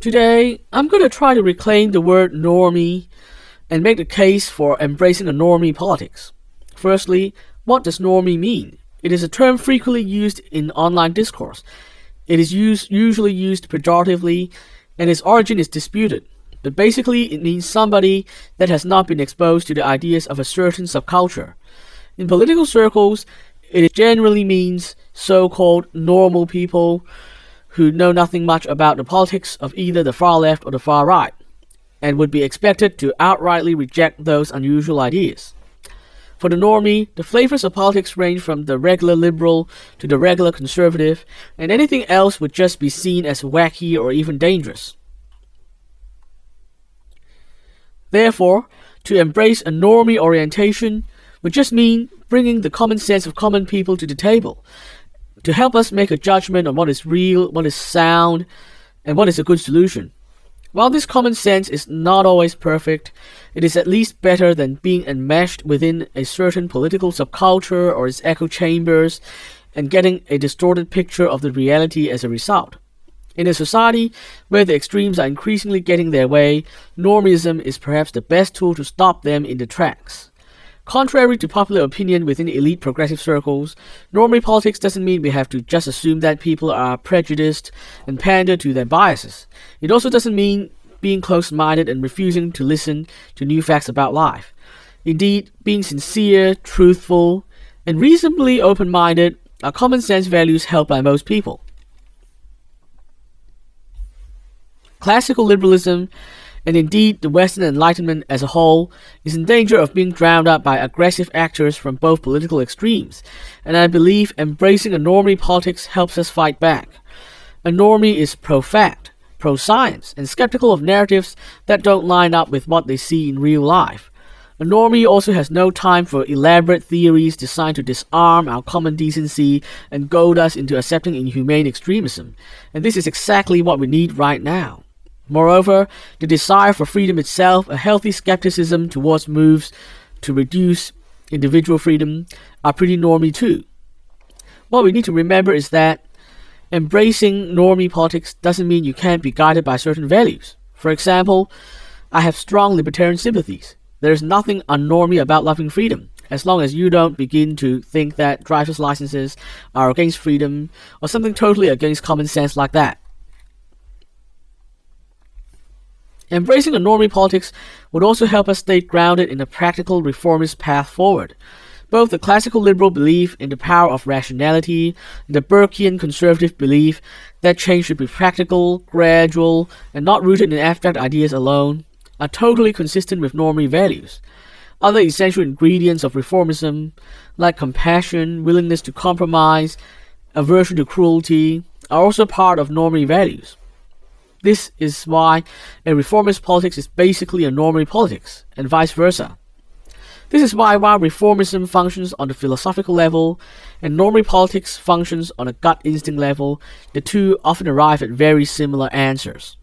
Today, I'm going to try to reclaim the word normie and make the case for embracing a normie politics. Firstly, what does normie mean? It is a term frequently used in online discourse. It is usually used pejoratively, and its origin is disputed. But basically, it means somebody that has not been exposed to the ideas of a certain subculture. In political circles, it generally means so-called normal people who know nothing much about the politics of either the far left or the far right, and would be expected to outrightly reject those unusual ideas. For the normie, the flavors of politics range from the regular liberal to the regular conservative, and anything else would just be seen as wacky or even dangerous. Therefore, to embrace a normie orientation would just mean bringing the common sense of common people to the table, to help us make a judgment on what is real, what is sound, and what is a good solution. While this common sense is not always perfect, it is at least better than being enmeshed within a certain political subculture or its echo chambers and getting a distorted picture of the reality as a result. In a society where the extremes are increasingly getting their way, normism is perhaps the best tool to stop them in their tracks. Contrary to popular opinion within elite progressive circles, normie politics doesn't mean we have to just assume that people are prejudiced and pander to their biases. It also doesn't mean being close-minded and refusing to listen to new facts about life. Indeed, being sincere, truthful, and reasonably open-minded are common sense values held by most people. Classical liberalism, and indeed the Western Enlightenment as a whole, is in danger of being drowned out by aggressive actors from both political extremes, and I believe embracing a normie politics helps us fight back. A normie is pro-fact, pro-science, and skeptical of narratives that don't line up with what they see in real life. A normie also has no time for elaborate theories designed to disarm our common decency and goad us into accepting inhumane extremism, and this is exactly what we need right now. Moreover, the desire for freedom itself, a healthy skepticism towards moves to reduce individual freedom, are pretty normie too. What we need to remember is that embracing normie politics doesn't mean you can't be guided by certain values. For example, I have strong libertarian sympathies. There is nothing unnormie about loving freedom, as long as you don't begin to think that driver's licenses are against freedom or something totally against common sense like that. Embracing a normie politics would also help us stay grounded in a practical reformist path forward. Both the classical liberal belief in the power of rationality and the Burkean conservative belief that change should be practical, gradual, and not rooted in abstract ideas alone are totally consistent with normie values. Other essential ingredients of reformism, like compassion, willingness to compromise, aversion to cruelty, are also part of normie values. This is why a reformist politics is basically a normie politics, and vice versa. This is why while reformism functions on the philosophical level, and normie politics functions on a gut instinct level, the two often arrive at very similar answers.